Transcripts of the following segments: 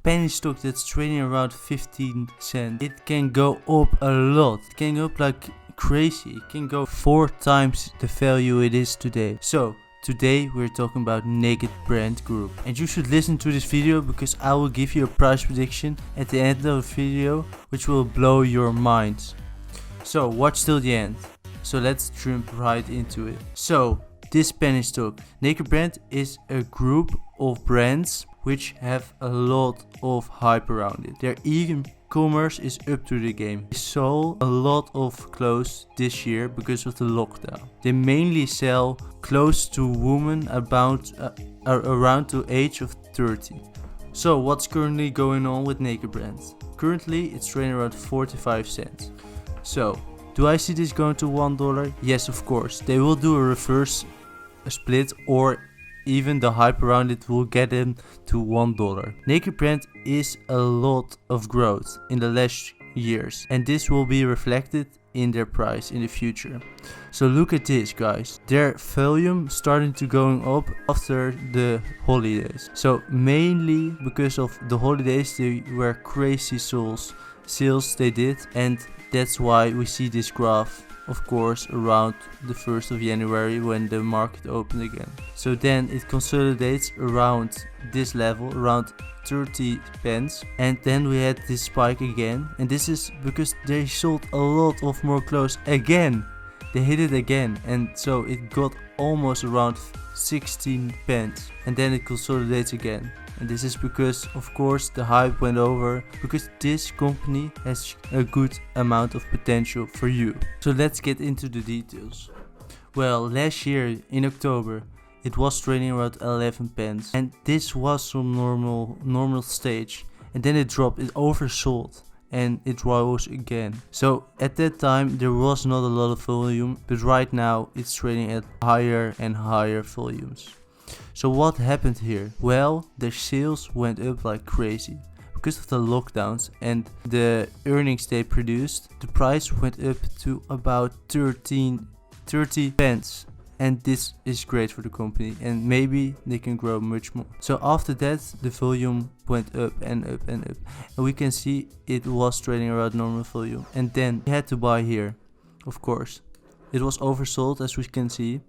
penny stock that's trading around 15 cents, it can go up a lot. It can go up like crazy. It can go 4 times the value it is today. So today we're talking about Naked Brand Group, and you should listen to this video because I will give you a price prediction at the end of the video which will blow your minds. So watch till the end. So let's jump right into it. So this penny stock, Naked Brand is a group of brands which have a lot of hype around it. Their e-commerce is up to the game. They sold a lot of clothes this year because of the lockdown. They mainly sell clothes to women about around the age of 30. So what's currently going on with Naked Brand? Currently it's trading around 45 cents. So do I see this going to $1? Yes, of course. They will do a reverse split, or even the hype around it will get them to $1. Naked Brand is a lot of growth in the last years, and this will be reflected in their price in the future. So look at this, guys. Their volume starting to going up after the holidays. So mainly because of the holidays, they were crazy sales they did, and that's why we see this graph, of course, around the 1st of January when the market opened again. So then it consolidates around this level, around 30 pence, and then we had this spike again, and this is because they sold a lot of more clothes again. They hit it again, and so it got almost around 16 pence, and then it consolidates again. And this is because, of course, the hype went over, because this company has a good amount of potential for you. So let's get into the details. Well, last year in October it was trading around 11 pence, and this was some normal stage, and then it dropped, it oversold, and it rose again. So at that time there was not a lot of volume, but right now it's trading at higher and higher volumes. So what happened here? Well, their sales went up like crazy. Because of the lockdowns and the earnings they produced, the price went up to about 30 pence. And this is great for the company, and maybe they can grow much more. So after that, the volume went up and up and up. And we can see it was trading around normal volume. And then we had to buy here, of course. It was oversold, as we can see.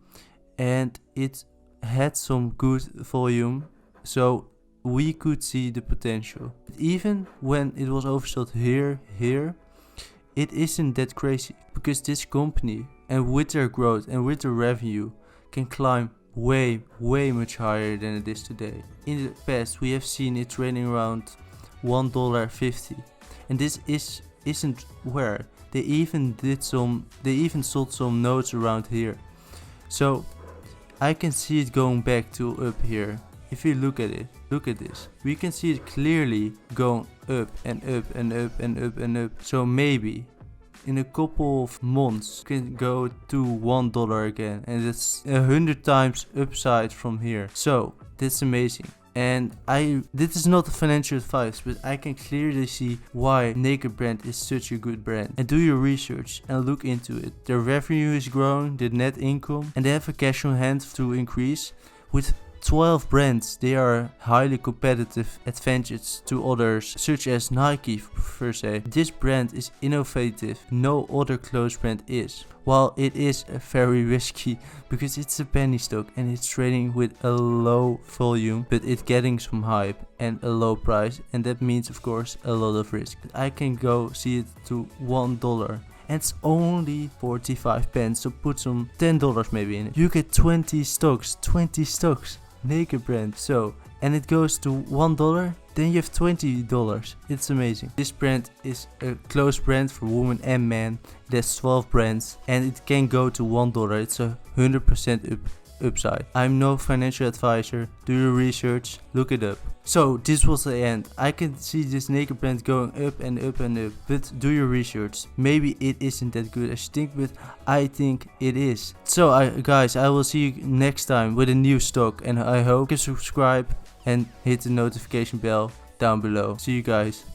And it had some good volume, so we could see the potential. But even when it was oversold here, it isn't that crazy, because this company, and with their growth and with the revenue, can climb way much higher than it is today. In the past we have seen it trading around $1.50, and this isn't where they even sold some notes around here. So I can see it going back to up here. If you look at it, look at this. We can see it clearly going up and up and up and up and up. So maybe in a couple of months it can go to $1 again, and it's 100 times upside from here. So that's amazing. And this is not financial advice, but I can clearly see why Naked Brand is such a good brand. And do your research and look into it. Their revenue is growing, the net income, and they have a cash on hand to increase. With 12 brands, they are highly competitive advantage to others, such as Nike per se. This brand is innovative, no other clothes brand is. While it is very risky, because it's a penny stock and it's trading with a low volume, but it's getting some hype and a low price, and that means of course a lot of risk. But I can go see it to $1. And it's only 45 pence, so put some $10 maybe in it. You get 20 stocks, Naked Brand. So, and it goes to $1, then you have $20. It's amazing. This brand is a close brand for women and men. There's 12 brands, and it can go to $1. It's a 100% upside. I'm no financial advisor. Do your research, look it up. So this was the end. I can see this Naked Brand going up and up and up, but do your research. Maybe it isn't that good as you think, but I think it is. So guys, I will see you next time with a new stock, and I hope you subscribe and hit the notification bell down below. See you guys.